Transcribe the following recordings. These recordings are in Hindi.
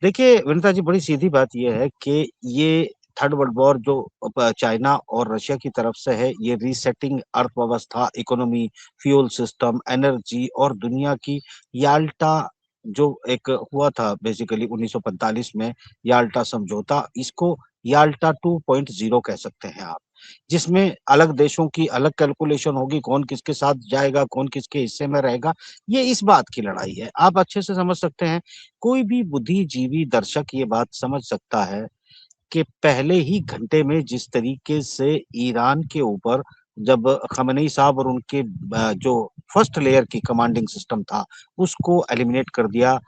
देखिए, विनीता जी, बड़ी सीधी बात ये है कि ये थर्ड वर्ल्ड वॉर जो चाइना और रशिया की तरफ से है, ये रीसेटिंग अर्थव्यवस्था, इकोनॉमी, फ्यूल सिस्टम, एनर्जी और दुनिया की याल्टा जो एक हुआ था बेसिकली 1945 में याल्टा समझौता, इसको याल्टा 2.0 कह सकते हैं आप। जिसमें अलग देशों की अलग कैलकुलेशन होगी, कौन किसके साथ जाएगा, कौन किसके हिस्से में रहेगा, ये इस बात की लड़ाई है। आप अच्छे से समझ सकते हैं, कोई भी बुद्धिजीवी दर्शक ये बात समझ सकता है कि पहले ही घंटे में जिस तरीके से ईरान के ऊपर जब खamenei साहब और उनके जो फर्स्ट लेयर की कमांडिंग सिस्टम था, उसको एलिमिनेट कर दिया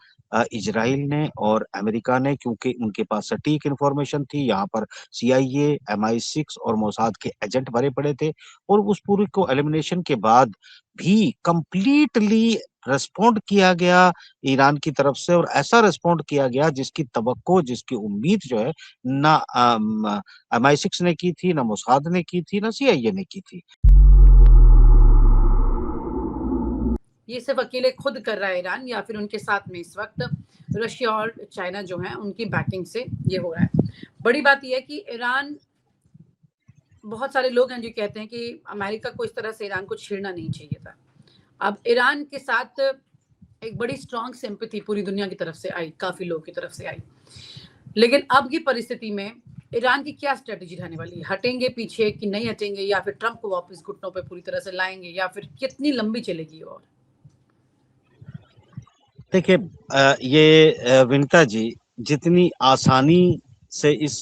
इजराइल ने और अमेरिका ने, क्योंकि उनके पास सटीक इंफॉर्मेशन थी। यहाँ पर सीआईए, MI6 और मोसाद के एजेंट भरे पड़े थे और उस पूरी को एलिमिनेशन के बाद भी कंप्लीटली रिस्पॉन्ड किया गया ईरान की तरफ से, और ऐसा रिस्पॉन्ड किया गया जिसकी तवक्को, जिसकी उम्मीद जो है ना MI6 ने की थी, ना मोसाद ने की थी, ना सीआईए ने की थी। ये सिर्फ अकेले खुद कर रहा है ईरान, या फिर उनके साथ में इस वक्त रशिया और चाइना जो है उनकी बैकिंग से ये हो रहा है। बड़ी बात यह है कि ईरान, बहुत सारे लोग हैं जो कहते हैं कि अमेरिका को इस तरह से ईरान को छेड़ना नहीं चाहिए था। अब ईरान के साथ एक बड़ी स्ट्रॉन्ग सिंपैथी पूरी दुनिया की तरफ से आई, काफी लोगों की तरफ से आई। लेकिन अब की परिस्थिति में ईरान की क्या स्ट्रेटेजी रहने वाली है? हटेंगे पीछे कि नहीं हटेंगे, या फिर ट्रंप को वापस घुटनों पे पूरी तरह से लाएंगे, या फिर कितनी लंबी चलेगी? और देखिए, विनीता जी, जितनी आसानी से इस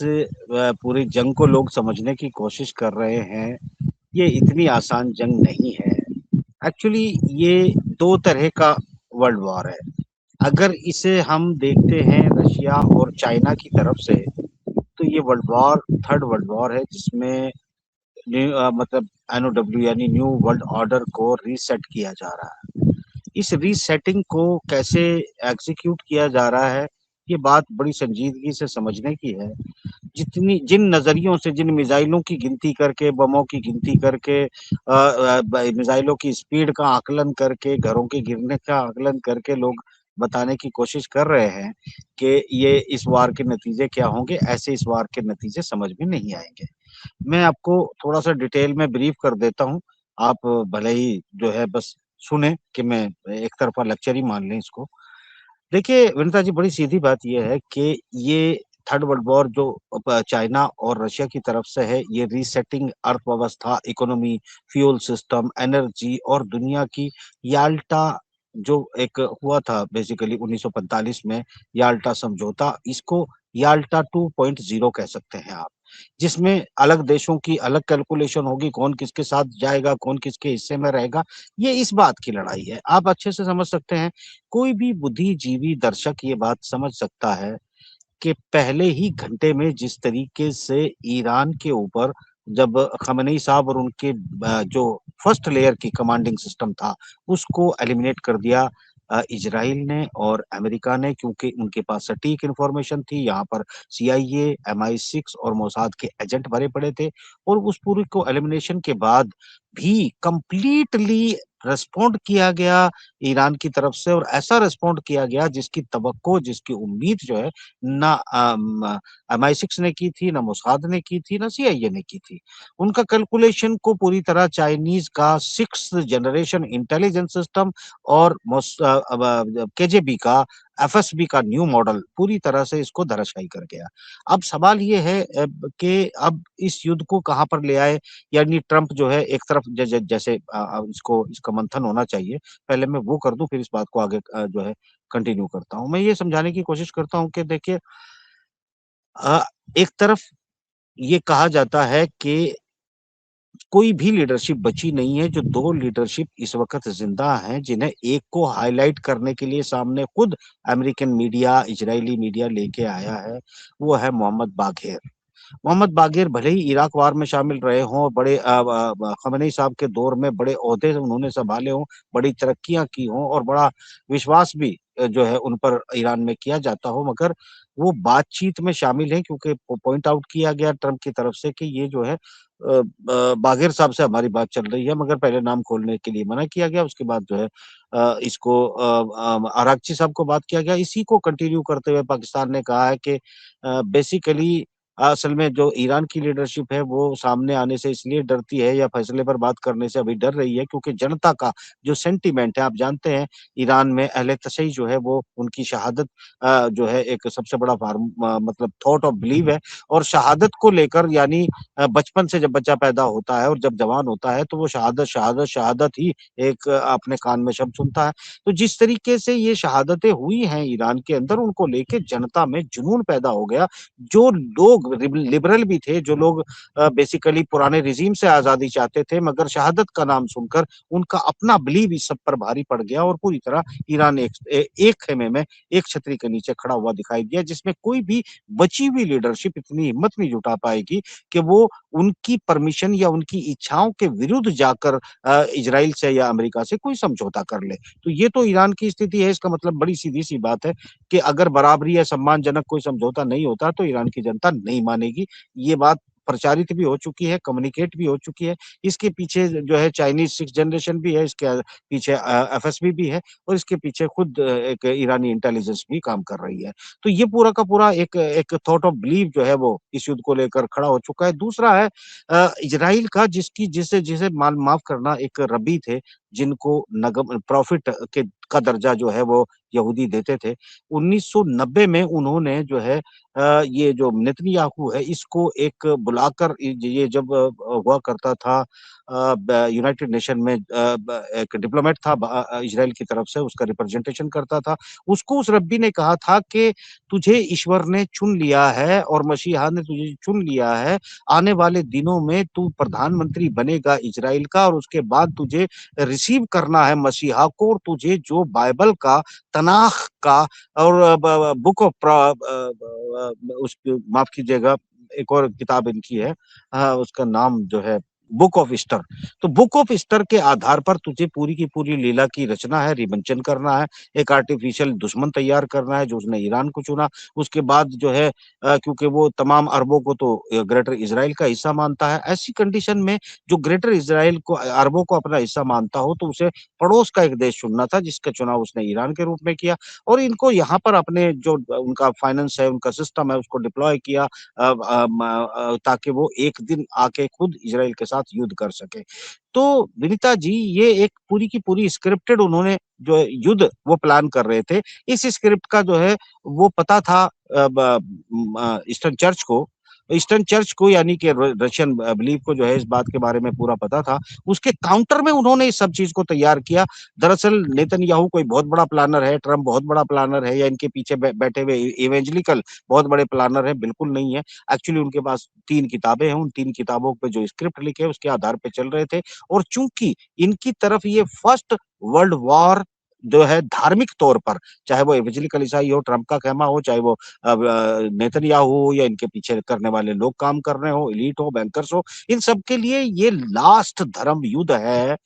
पूरी जंग को लोग समझने की कोशिश कर रहे हैं, ये इतनी आसान जंग नहीं है। एक्चुअली ये दो तरह का वर्ल्ड वॉर है। अगर इसे हम देखते हैं रशिया और चाइना की तरफ से, तो ये world war third world war है, जिसमें मतलब NOW यानी न्यू वर्ल्ड ऑर्डर को रीसेट किया जा रहा है। इस रीसेटिंग को कैसे एग्जीक्यूट किया जा रहा है, ये बात बड़ी संजीदगी से समझने की है। जिन नजरियों से, जिन मिसाइलों की गिनती करके, बमों की गिनती करके, मिसाइलों की स्पीड का आकलन करके, घरों के गिरने का आकलन करके लोग बताने की कोशिश कर रहे हैं कि ये इस वार के नतीजे क्या होंगे, ऐसे इस वार के नतीजे समझ में नहीं आएंगे। मैं आपको थोड़ा सा डिटेल में ब्रीफ कर देता हूँ। आप भले ही जो है बस सुने कि मैं एक तरफा लेक्चर ही मान लें इसको। देखिए विनीता जी, बड़ी सीधी बात यह है कि ये थर्ड वर्ल्ड वॉर जो चाइना और रशिया की तरफ से है, ये रीसेटिंग अर्थव्यवस्था, इकोनॉमी, फ्यूल सिस्टम, एनर्जी और दुनिया की याल्टा जो एक हुआ था बेसिकली 1945 में याल्टा समझौता, इसको याल्टा 2.0 कह सकते हैं आप। जिसमें अलग देशों की अलग कैलकुलेशन होगी, कौन किसके साथ जाएगा, कौन किसके हिस्से में रहेगा, ये इस बात की लड़ाई है। आप अच्छे से समझ सकते हैं, कोई भी बुद्धिजीवी दर्शक ये बात समझ सकता है कि पहले ही घंटे में जिस तरीके से ईरान के ऊपर जब खamenei साहब और उनके जो फर्स्ट लेयर की कमांडिंग सिस्टम था, उसको एलिमिनेट कर दिया इजराइल ने और अमेरिका ने, क्योंकि उनके पास सटीक इंफॉर्मेशन थी। यहाँ पर सीआईए, MI6 और मोसाद के एजेंट भरे पड़े थे और उस पूरी को एलिमिनेशन के बाद भी कंप्लीटली रिस्पॉन्ड किया गया ईरान की तरफ से, और ऐसा रिस्पॉन्ड किया गया जिसकी तवक्को, जिसकी उम्मीद जो है ना MI6 ने की थी, ना मोसाद ने की थी, ना सीआईए ने की थी। उनका कैलकुलेशन को पूरी तरह चाइनीज का 6th जनरेशन इंटेलिजेंस सिस्टम और KGB का FSB का न्यू मॉडल पूरी तरह से इसको धराशायी कर गया। अब सवाल ये है कि अब इस युद्ध को कहाँ पर ले आए, यानी ट्रंप जो है एक तरफ जैसे इसको इसका मंथन होना चाहिए। पहले मैं वो कर दूं, फिर इस बात को आगे जो है कंटिन्यू करता हूँ। मैं ये समझाने की कोशिश करता हूँ कि देखिए, एक तरफ ये कहा जाता है कि कोई भी लीडरशिप बची नहीं है। जो दो लीडरशिप इस वक्त जिंदा हैं, जिन्हें एक को हाईलाइट करने के लिए सामने खुद अमेरिकन मीडिया, इजरायली मीडिया लेके आया है, वो है मोहम्मद बाघेर। मोहम्मद बागेर भले ही इराक वार में शामिल रहे हों, बड़े खamenei साहब के दौर में बड़े ओहदे उन्होंने संभाले हों, बड़ी तरक्कियां की हों और बड़ा विश्वास भी जो है उन पर ईरान में किया जाता हो, मगर वो बातचीत में शामिल है, क्योंकि पॉइंट आउट किया गया ट्रंप की तरफ से कि ये जो है बाघेर साहब से हमारी बात चल रही है, मगर पहले नाम खोलने के लिए मना किया गया। उसके बाद जो है इसको आरागची साहब को बात किया गया। इसी को कंटिन्यू करते हुए पाकिस्तान ने कहा है कि बेसिकली असल में जो ईरान की लीडरशिप है वो सामने आने से इसलिए डरती है या फैसले पर बात करने से अभी डर रही है क्योंकि जनता का जो सेंटीमेंट है, आप जानते हैं ईरान में अहले तशय्युर जो है वो उनकी शहादत जो है एक सबसे बड़ा मतलब थॉट ऑफ बिलीव है। और शहादत को लेकर यानी बचपन से जब बच्चा पैदा होता है और जब जवान होता है तो वो शहादत शहादत शहादत ही एक अपने कान में शब्द सुनता है। तो जिस तरीके से ये शहादतें हुई हैं ईरान के अंदर, उनको लेके जनता में जुनून पैदा हो गया। जो लोग लिबरल भी थे, जो लोग बेसिकली पुराने रिजीम से आजादी चाहते थे, मगर शहादत का नाम सुनकर उनका अपना बिलीव इस सब पर भारी पड़ गया और पूरी तरह ईरान एक खेमे में एक छतरी के नीचे खड़ा हुआ दिखाई दिया, जिसमें कोई भी बची हुई लीडरशिप इतनी हिम्मत नहीं जुटा पाएगी कि वो उनकी परमिशन या उनकी इच्छाओं के विरुद्ध जाकर इजराइल से या अमेरिका से कोई समझौता कर ले। तो ये तो ईरान की स्थिति है। इसका मतलब बड़ी सीधी सी बात है कि अगर बराबरी या सम्मानजनक कोई समझौता नहीं होता तो ईरान की जनता नहीं मानेगी। ये बात प्रचारित भी हो चुकी है, कम्युनिकेट भी हो चुकी है। इसके पीछे जो है चाइनीज सिक्स जनरेशन भी है, इसके पीछे एफएसबी भी है और इसके पीछे खुद एक ईरानी इंटेलिजेंस भी काम कर रही है। तो ये पूरा का पूरा एक एक थॉट ऑफ बिलीव जो है वो इस युद्ध को लेकर खड़ा हो चुका है। दूसरा है इजराइल का, जिसकी जिसे जिसे माफ करना, एक रबी थे जिनको नगम प्रॉफिट के का दर्जा जो है वो यहूदी देते थे। 1990 में उन्होंने जो है ये जो नेतन्याहू है इसको एक बुलाकर, ये जब हुआ करता था यूनाइटेड नेशन में एक डिप्लोमेट था इजराइल की तरफ से, उसका रिप्रेजेंटेशन करता था। उसको उस रब्बी ने कहा था कि तुझे ईश्वर ने चुन लिया है और मसीहा ने तुझे चुन लिया है। आने वाले दिनों में तू प्रधानमंत्री बनेगा इजराइल का और उसके बाद तुझे रिसीव करना है मसीहा को और तुझे जो बाइबल का, तनाख का और बुक ऑफ उस माफ कीजिएगा, एक और किताब इनकी है, उसका नाम जो है बुक ऑफ ईस्टर। तो बुक ऑफ ईस्टर के आधार पर तुझे पूरी की पूरी लीला की रचना है, रिमंचन करना है, एक आर्टिफिशियल दुश्मन तैयार करना है जो उसने ईरान को चुना। उसके बाद जो है क्योंकि वो तमाम अरबों को तो ग्रेटर इजराइल का हिस्सा मानता है, ऐसी कंडीशन में जो ग्रेटर इजराइल को, अरबों को अपना हिस्सा मानता हो, तो उसे पड़ोस का एक देश चुनना था जिसका चुनाव उसने ईरान के रूप में किया। और इनको यहाँ पर अपने जो उनका फाइनेंस है, उनका सिस्टम है, उसको डिप्लॉय किया ताकि वो एक दिन आके खुद इजराइल के साथ युद्ध कर सके। तो विनीता जी, ये एक पूरी की पूरी स्क्रिप्टेड उन्होंने जो है युद्ध वो प्लान कर रहे थे। इस स्क्रिप्ट का जो है वो पता था ईस्टर्न चर्च को, यानी कि रशियन बिलीव को जो है इस बात के बारे में पूरा पता था। उसके काउंटर में उन्होंने इस सब चीज को तैयार किया। दरअसल नेतन्याहू कोई बहुत बड़ा प्लानर है, ट्रम्प बहुत बड़ा प्लानर है, या इनके पीछे बैठे हुए इवेंजलिकल बहुत बड़े प्लानर है, बिल्कुल नहीं है। एक्चुअली उनके पास 3 किताबें हैं, उन 3 किताबों पे जो स्क्रिप्ट लिखे उसके आधार पे चल रहे थे। और चूंकि इनकी तरफ ये फर्स्ट वर्ल्ड वॉर जो है धार्मिक तौर पर, चाहे वो इवेंजलिकल ईसाई हो, ट्रम्प का खेमा हो, चाहे वो नेतन्याहू हो या इनके पीछे करने वाले लोग काम कर रहे हो, एलीट हो, बैंकर्स हो, इन सब के लिए ये लास्ट धर्म युद्ध है।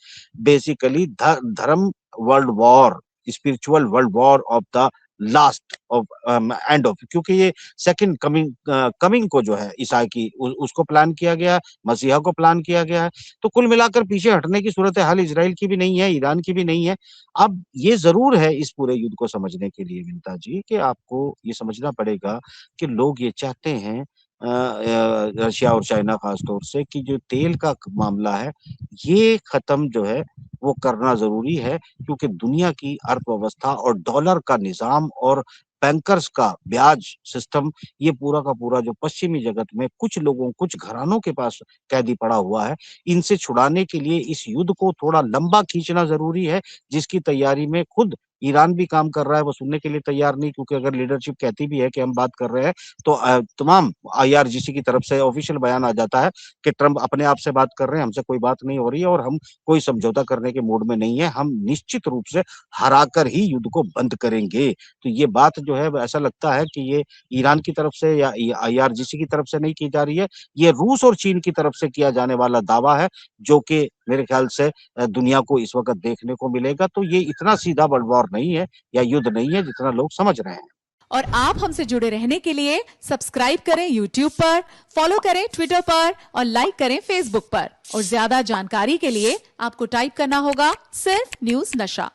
बेसिकली धर्म world war, spiritual world war of the last of end of, क्योंकि ये सेकंड कमिंग को जो है ईसाई की उसको प्लान किया गया, मसीहा को प्लान किया गया है। तो कुल मिलाकर पीछे हटने की सूरत हाल इजराइल की भी नहीं है, ईरान की भी नहीं है। अब ये जरूर है इस पूरे युद्ध को समझने के लिए विनीता जी कि आपको ये समझना पड़ेगा कि लोग ये चाहते हैं रशिया और चाइना खास तौर से कि जो तेल का मामला है ये खत्म जो है वो करना जरूरी है, क्योंकि दुनिया की अर्थव्यवस्था और डॉलर का निजाम और बैंकर्स का ब्याज सिस्टम, ये पूरा का पूरा जो पश्चिमी जगत में कुछ लोगों, कुछ घरानों के पास कैदी पड़ा हुआ है, इनसे छुड़ाने के लिए इस युद्ध को थोड़ा लंबा खींचना जरूरी है, जिसकी तैयारी में खुद ईरान भी काम कर रहा है। वो सुनने के लिए तैयार नहीं, क्योंकि अगर लीडरशिप कहती भी है कि हम बात कर रहे हैं तो तमाम आईआरजीसी की तरफ से ऑफिशियल बयान आ जाता है कि ट्रम्प अपने आप से बात कर रहे हैं, हमसे कोई बात नहीं हो रही है और हम कोई समझौता करने के मूड में नहीं है, हम निश्चित रूप से हराकर ही युद्ध को बंद करेंगे। तो ये बात जो है ऐसा लगता है कि ये ईरान की तरफ से या आईआरजीसी की तरफ से नहीं की जा रही है, ये रूस और चीन की तरफ से किया जाने वाला दावा है, जो कि मेरे ख्याल से दुनिया को इस वक्त देखने को मिलेगा। तो ये इतना सीधा वर्ल्ड वॉर नहीं है या युद्ध नहीं है जितना लोग समझ रहे हैं। और आप हमसे जुड़े रहने के लिए सब्सक्राइब करें YouTube पर, फॉलो करें ट्विटर पर और लाइक करें फेसबुक पर। और ज्यादा जानकारी के लिए आपको टाइप करना होगा सिर्फ न्यूज नशा।